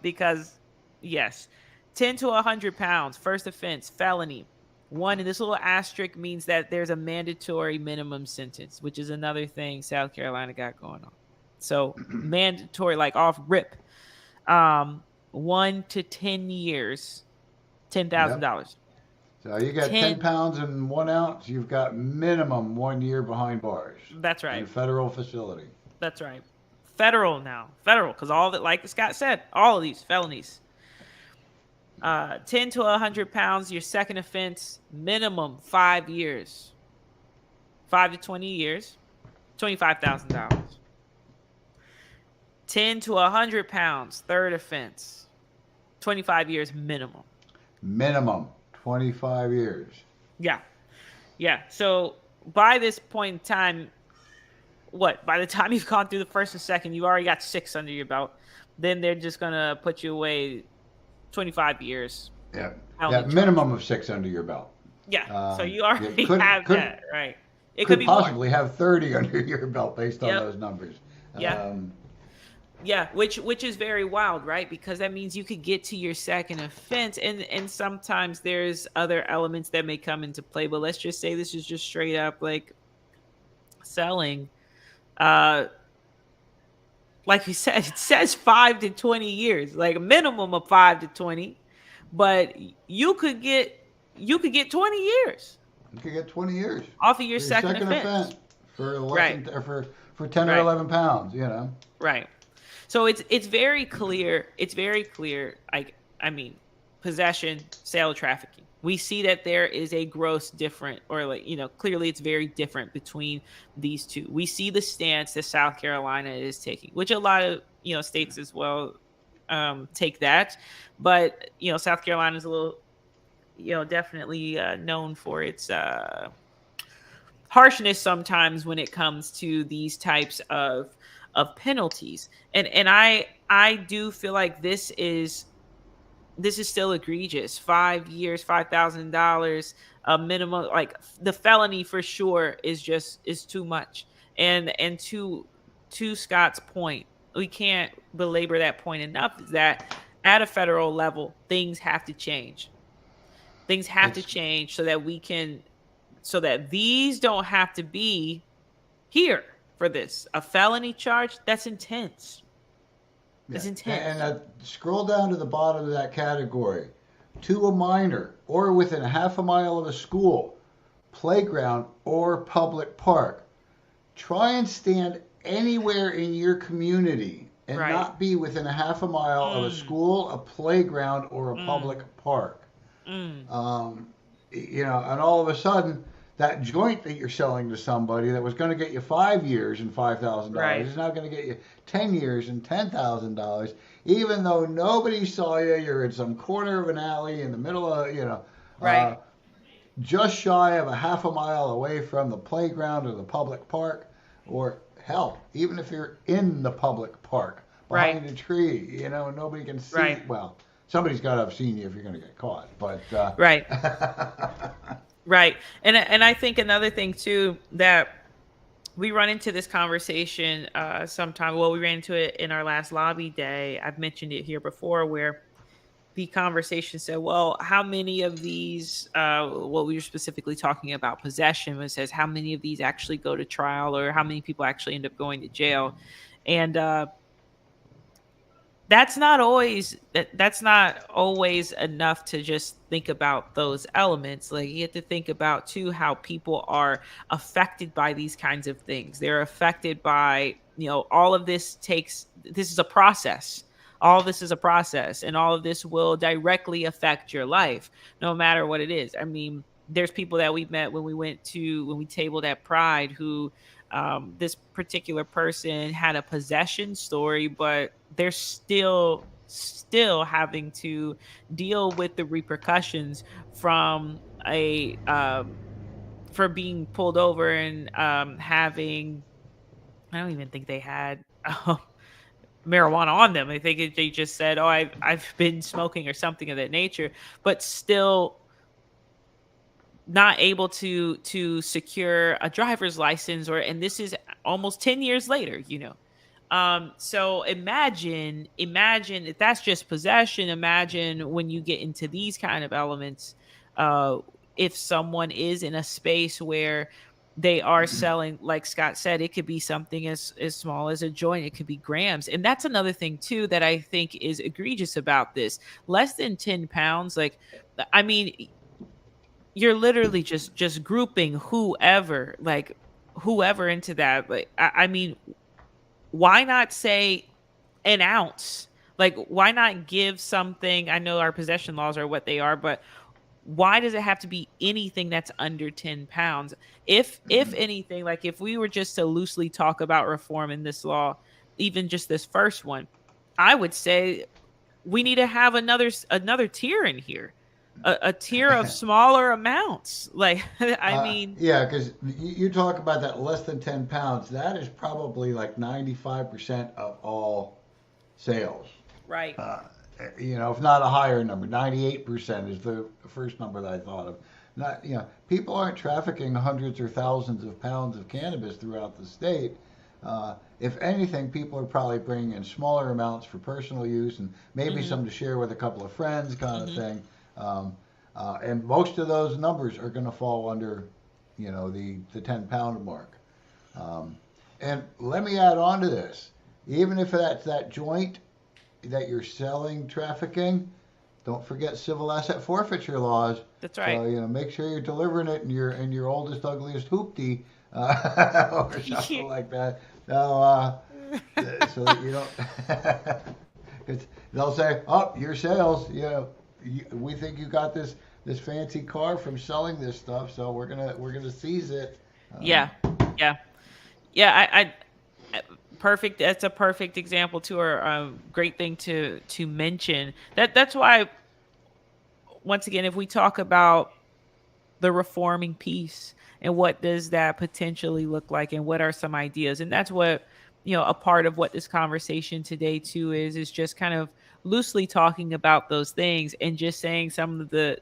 Because yes, 10 to 100 pounds, first offense, felony. One, and this little asterisk means that there's a mandatory minimum sentence, which is another thing South Carolina got going on. So mandatory, like off rip, 1 to 10 years, Yep. $10,000. So you got 10 10. pounds and 1 ounce, you've got minimum 1 year behind bars That's in a right. federal facility. That's right. Federal now, federal, because all that, like Scott said, all of these felonies. 10 to 100 pounds, your second offense, minimum 5 years. 5 to 20 years, $25,000. 10 to 100 pounds, third offense, 25 years minimum. Minimum 25 years. Yeah. Yeah. So by this point in time, by the time you've gone through the first and second, you already got 6 under your belt. Then they're just going to put you away 25 years. Yeah, Felony charge. minimum of 6 under your belt. Yeah. So you already could that, right? It could be possibly more. have 30 under your belt based on Yep. those numbers. Yeah. Yeah, which is very wild, right? Because that means you could get to your second offense, and sometimes there's other elements that may come into play. But let's just say this is just straight up like selling. Like you said, it says 5 to 20 years, like a minimum of 5 to 20, but you could get 20 years You could get 20 years off of your for your second second offense. for less Right. than, for 10 or Right. 11 pounds, you know. Right. So it's very clear. It's very clear. I mean, possession, sale, trafficking. We see that there is a gross different, or clearly it's very different between these two. We see the stance that South Carolina is taking, which a lot of states as well take that. But South Carolina is a little, definitely known for its harshness sometimes when it comes to these types of penalties. And I do feel like this is still egregious. 5 years, $5,000 a minimum. Like the felony for sure is too much. And to Scott's point, we can't belabor that point enough, is that at a federal level, things have to change. Things have to change so that these don't have to be here for this. A felony charge, that's intense. It's intense. And scroll down to the bottom of that category. To a minor or within half a mile of a school, playground, or public park. Try and stand anywhere in your community and Right. not be within a half a mile of a school, a playground, or a public park. And all of a sudden, that joint that you're selling to somebody that was going to get you 5 years and $5,000 Right. is now going to get you 10 years and $10,000, even though nobody saw you. You're in some corner of an alley in the middle of, Right. just shy of a half a mile away from the playground or the public park, or hell, even if you're in the public park behind Right. a tree, nobody can see. Right. Well, somebody's got to have seen you if you're going to get caught. But Right. Right. And I think another thing too that we run into this conversation sometime. Well, we ran into it in our last lobby day. I've mentioned it here before, where the conversation said, well, how many of these, what we were specifically talking about possession, it says how many of these actually go to trial, or how many people actually end up going to jail. And that's not always enough to just think about those elements. Like, you have to think about too how people are affected by these kinds of things. They're affected by, all of this is a process. All this is a process, and all of this will directly affect your life, no matter what it is. I mean, there's people that we met when we tabled at Pride, who this particular person had a possession story, but they're still having to deal with the repercussions from a for being pulled over and having, I don't even think they had marijuana on them. I think they just said, "Oh, I've been smoking," or something of that nature, but still not able to secure a driver's license, and this is almost 10 years later. So imagine if that's just possession. Imagine when you get into these kind of elements, if someone is in a space where they are selling, like Scott said, it could be something as small as a joint, it could be grams. And that's another thing too that I think is egregious about this. Less than 10 pounds, like, I mean, you're literally just grouping whoever into that. Like, I mean, why not say an ounce? Like, why not give something? I know our possession laws are what they are, but why does it have to be anything that's under 10 pounds? If anything, like, if we were just to loosely talk about reform in this law, even just this first one, I would say we need to have another tier in here, a tier of smaller amounts. Like, I mean, yeah, because you talk about that less than 10 pounds, that is probably like 95% of all sales. right. If not a higher number, 98% is the first number that I thought of. Not, people aren't trafficking hundreds or thousands of pounds of cannabis throughout the state. If anything, people are probably bringing in smaller amounts for personal use and maybe some to share with a couple of friends, kind of thing. And most of those numbers are going to fall under, the 10-pound mark. And let me add on to this. Even if that's that joint that you're selling, trafficking, don't forget civil asset forfeiture laws. That's right. So, make sure you're delivering it in your oldest, ugliest hoopty, or something like that. So that you don't, because they'll say, "Oh, your sales, we think you got this fancy car from selling this stuff, so we're gonna seize it." Yeah. I perfect. That's a perfect example too, or a great thing to mention. That's why, once again, if we talk about the reforming piece and what does that potentially look like, and what are some ideas, and that's what, a part of what this conversation today too is just kind of loosely talking about those things and just saying some of the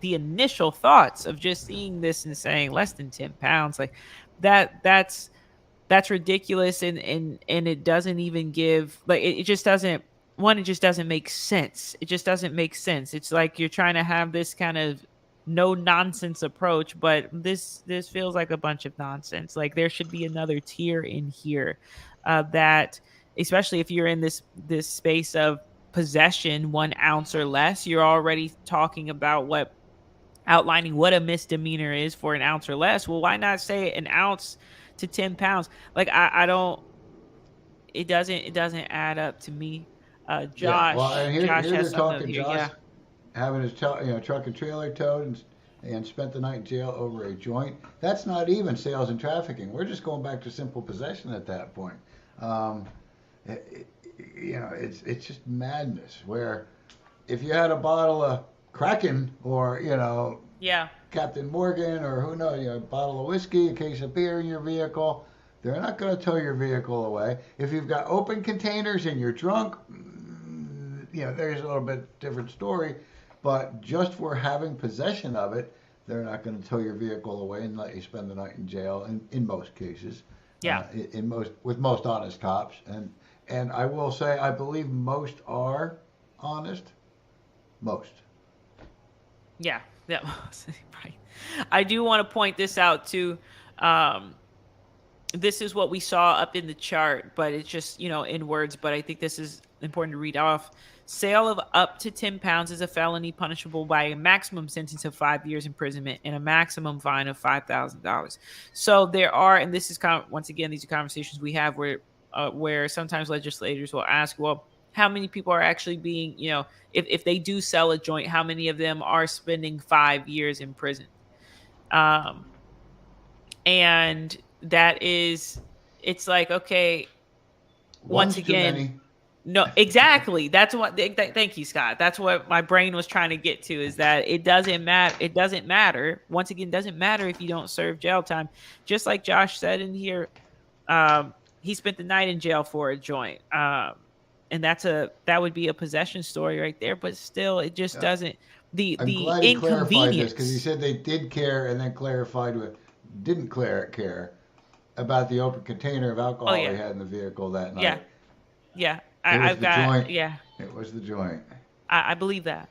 initial thoughts of just seeing this and saying less than 10 pounds, like that's ridiculous. And it doesn't even give, like, it just doesn't, it just doesn't make sense. It just doesn't make sense. It's like you're trying to have this kind of no nonsense approach, but this feels like a bunch of nonsense. Like, there should be another tier in here, that, especially if you're in this space of possession, 1 ounce or less, you're already talking about outlining what a misdemeanor is for 1 ounce or less. Well, why not say 1 ounce to 10 pounds? Like, I don't, it doesn't add up to me. Josh, yeah. Well, and Josh here has they're talking, here. Josh Yeah. having his truck and trailer towed, and and spent the night in jail over a joint, that's not even sales and trafficking. We're just going back to simple possession at that point. Um, it's just madness. Where if you had a bottle of Kraken or Yeah. Captain Morgan or who knows, a bottle of whiskey, a case of beer in your vehicle, they're not going to tow your vehicle away. If you've got open containers and you're drunk, there's a little bit different story. But just for having possession of it, they're not going to tow your vehicle away and let you spend the night in jail. In most cases, Yeah. With most honest cops, and I will say I believe most are honest. Most. Yeah. Yeah. Right. I do want to point this out too. This is what we saw up in the chart, but it's just, in words, but I think this is important to read off. Sale of up to 10 pounds is a felony punishable by a maximum sentence of 5 years imprisonment and a maximum fine of $5,000. So there are, and this is once again, these are conversations we have where sometimes legislators will ask, well, how many people are actually being, if they do sell a joint, how many of them are spending 5 years in prison? And that is, it's like, okay, once again, no, exactly. That's what, thank you, Scott. That's what my brain was trying to get to, is that it doesn't matter. It doesn't matter. Once again, it doesn't matter if you don't serve jail time. Just like Josh said in here, he spent the night in jail for a joint. And that would be a possession story right there, but still it just doesn't, the glad he clarified this, because he said they did care and then clarified didn't care about the open container of alcohol he had in the vehicle that night. Yeah. It was the joint. I believe that.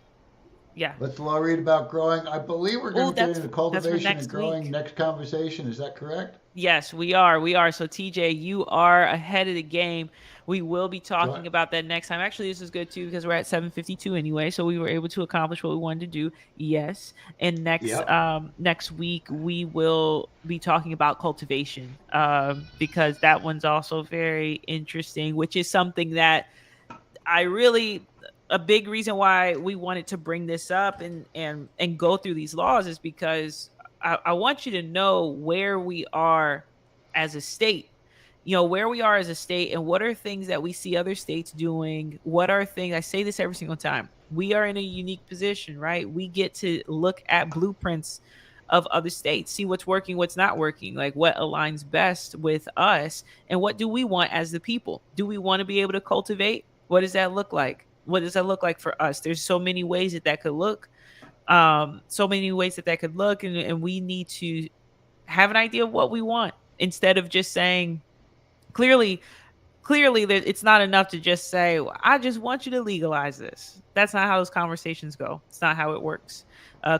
Yeah. Let's read about growing. I believe we're going to get into cultivation and growing week. Next conversation. Is that correct? Yes, we are. So TJ, you are ahead of the game. We will be talking about that next time. Actually, this is good too, because we're at 7:52 anyway, so we were able to accomplish what we wanted to do. Yes, and next week we will be talking about cultivation, because that one's also very interesting, which is something that a big reason why we wanted to bring this up and go through these laws is because I want you to know where we are as a state. Where we are as a state, and what are things that we see other states doing. What are things, I say this every single time, we are in a unique position, right? We get to look at blueprints of other states, see what's working, what's not working, like what aligns best with us, and what do we want as the people. Do we want to be able to cultivate? What does that look like? What does that look like for us? There's so many ways that could look. And we need to have an idea of what we want, instead of just saying, clearly it's not enough to just say, well, I just want you to legalize this. That's not how those conversations go. It's not how it works.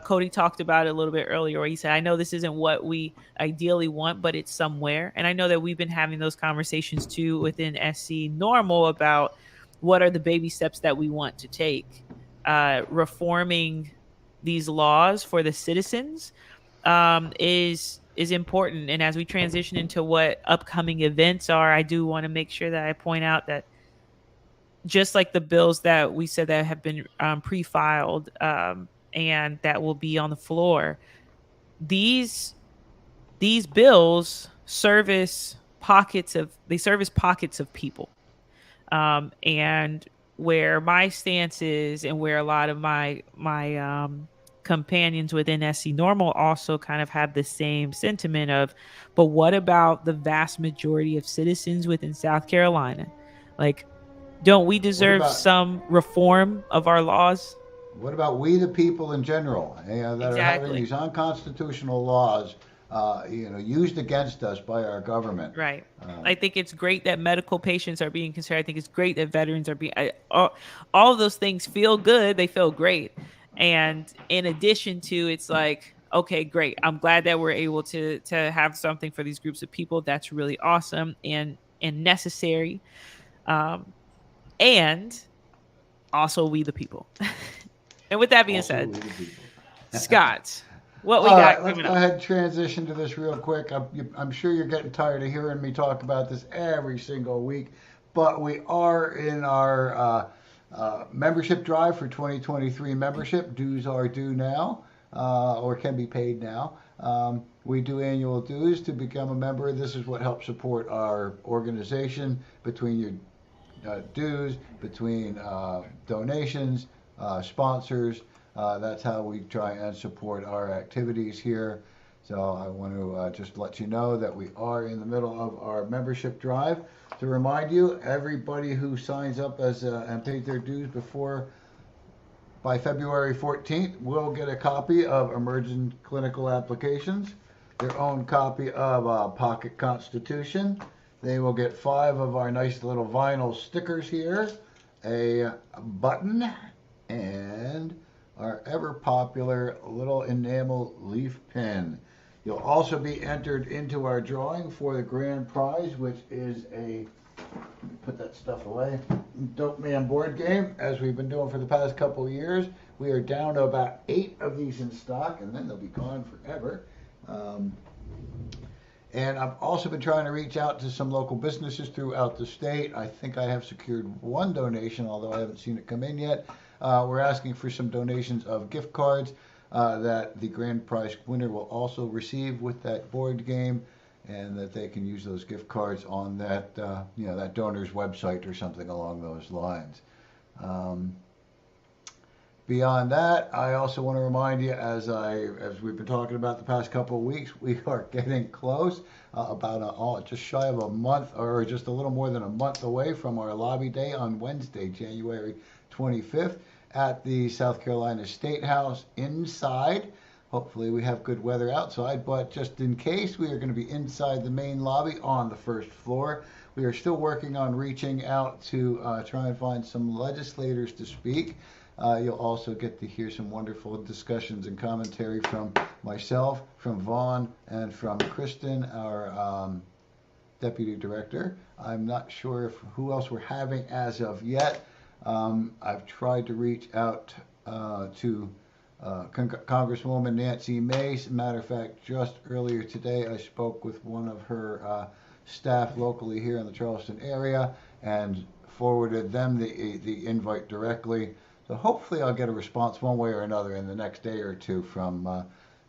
Cody talked about it a little bit earlier, where he said, I know this isn't what we ideally want, but it's somewhere. And I know that we've been having those conversations too within SC NORML about what are the baby steps that we want to take. Reforming these laws for the citizens is important. And as we transition into what upcoming events are, I do want to make sure that I point out that just like the bills that we said that have been pre-filed and that will be on the floor, these bills service pockets of people. And where my stance is, and where a lot of my companions within SC NORML also kind of have the same sentiment of, but what about the vast majority of citizens within South Carolina? Like, don't we deserve some reform of our laws? What about we the people in general, that are having these unconstitutional laws used against us by our government? Right. I think it's great that medical patients are being considered. I think it's great that veterans are being, all of those things feel good. They feel great. And in addition to, it's like, okay, great. I'm glad that we're able to have something for these groups of people. That's really awesome and necessary. And also we the people. And with that being said, Scott, what we got? Let's go ahead and transition to this real quick. I'm sure you're getting tired of hearing me talk about this every single week, but we are in our membership drive for 2023 membership. Dues are due now. or can be paid now. We do annual dues to become a member. This is what helps support our organization between your dues, between donations, sponsors. That's how we try and support our activities here. So I want to just let you know that we are in the middle of our membership drive. To remind you, everybody who signs up and pays their dues by February 14th will get a copy of Emergent Clinical Applications, their own copy of Pocket Constitution. They will get 5 of our nice little vinyl stickers here, a button, and our ever popular little enamel leaf pin. You'll also be entered into our drawing for the grand prize, which is put that stuff away, Dope Man board game, as we've been doing for the past couple of years. We are down to about 8 of these in stock, and then they'll be gone forever. And I've also been trying to reach out to some local businesses throughout the state. I think I have secured 1 donation, although I haven't seen it come in yet. We're asking for some donations of gift cards that the grand prize winner will also receive with that board game, and that they can use those gift cards on that that donor's website or something along those lines. Beyond that, I also want to remind you, as we've been talking about the past couple of weeks, we are getting close, just shy of a month, or just a little more than a month away from our lobby day on Wednesday, January 25th, at the South Carolina State House inside. Hopefully we have good weather outside, but just in case, we are going to be inside the main lobby on the first floor. We are still working on reaching out to try and find some legislators to speak. You'll also get to hear some wonderful discussions and commentary from myself, from Vaughn, and from Kristen, our deputy director. I'm not sure who else we're having as of yet. I've tried to reach out to Congresswoman Nancy Mace. As a matter of fact, just earlier today, I spoke with one of her staff locally here in the Charleston area and forwarded them the invite directly. So hopefully I'll get a response one way or another in the next day or two from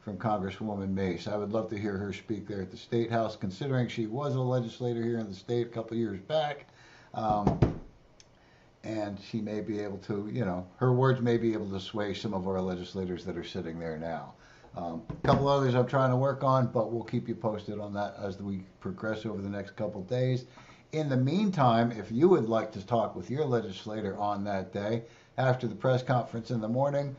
Congresswoman Mace. I would love to hear her speak there at the State House, considering she was a legislator here in the state a couple of years back. And she may be able to, her words may be able to sway some of our legislators that are sitting there now. A couple others I'm trying to work on, but we'll keep you posted on that as we progress over the next couple days. In the meantime, if you would like to talk with your legislator on that day, after the press conference in the morning,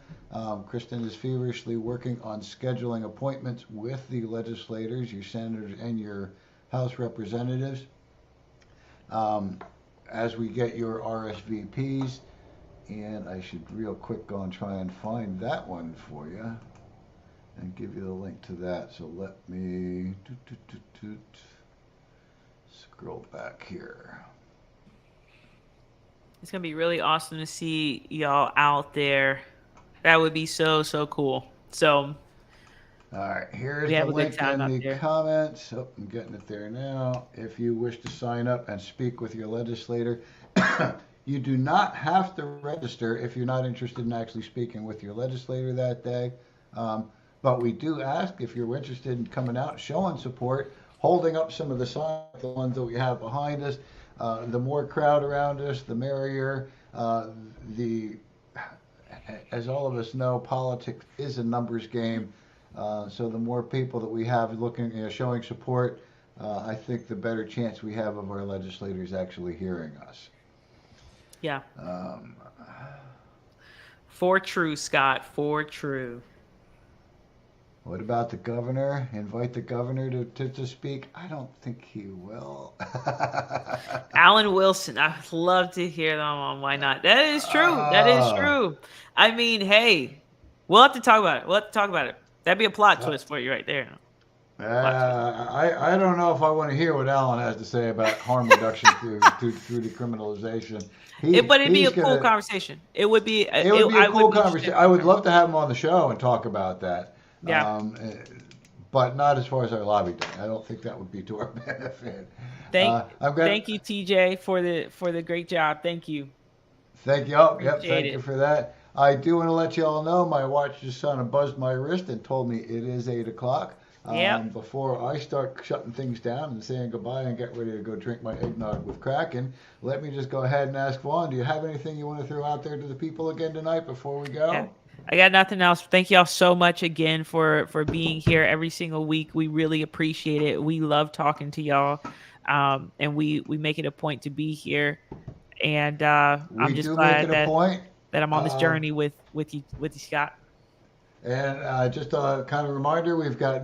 Kristen is feverishly working on scheduling appointments with the legislators, your senators and your House representatives. As we get your RSVPs, and I should real quick go and try and find that one for you and give you the link to that. So let me scroll back here. It's going to be really awesome to see y'all out there. That would be so cool. So, all right, here's the link in the comments. Oh, I'm getting it there now. If you wish to sign up and speak with your legislator, you do not have to register if you're not interested in actually speaking with your legislator that day. But we do ask if you're interested in coming out, showing support, holding up some of the signs, the ones that we have behind us. The more crowd around us, the merrier. As all of us know, politics is a numbers game. So the more people that we have looking, showing support, I think the better chance we have of our legislators actually hearing us. Yeah. For true, Scott. For true. What about the governor? Invite the governor to speak? I don't think he will. Alan Wilson. I would love to hear them on why not. That is true. That is true. I mean, hey, we'll have to talk about it. That'd be a plot twist for you right there. I don't know if I want to hear what Alan has to say about harm reduction through decriminalization. But it'd be a cool conversation. It would be a cool conversation. I would love to have him on the show and talk about that. Yeah. But not as far as our lobby day. I don't think that would be to our benefit. Thank you, TJ, for the great job. Thank you. Thank you. Oh, yep, thank you for that. I do want to let you all know my watch just kind of buzzed my wrist and told me it is 8 o'clock. Yep. Before I start shutting things down and saying goodbye and get ready to go drink my eggnog with Kraken, let me just go ahead and ask Vaughn, do you have anything you want to throw out there to the people again tonight before we go? Yeah. I got nothing else. Thank y'all so much again for being here every single week. We really appreciate it. We love talking to y'all, and we make it a point to be here. And We I'm just do make glad it a point. that I'm on this journey with you, Scott. And just a kind of reminder, we've got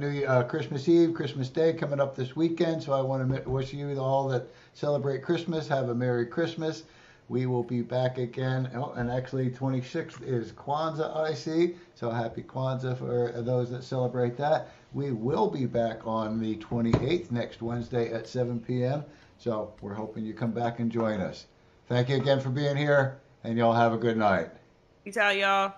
Christmas Eve, Christmas Day coming up this weekend. So I want to wish you all that celebrate Christmas, have a Merry Christmas. We will be back again. Oh, and actually 26th is Kwanzaa, I see. So happy Kwanzaa for those that celebrate that. We will be back on the 28th, next Wednesday at 7 p.m. So we're hoping you come back and join us. Thank you again for being here, and y'all have a good night. Peace out, y'all.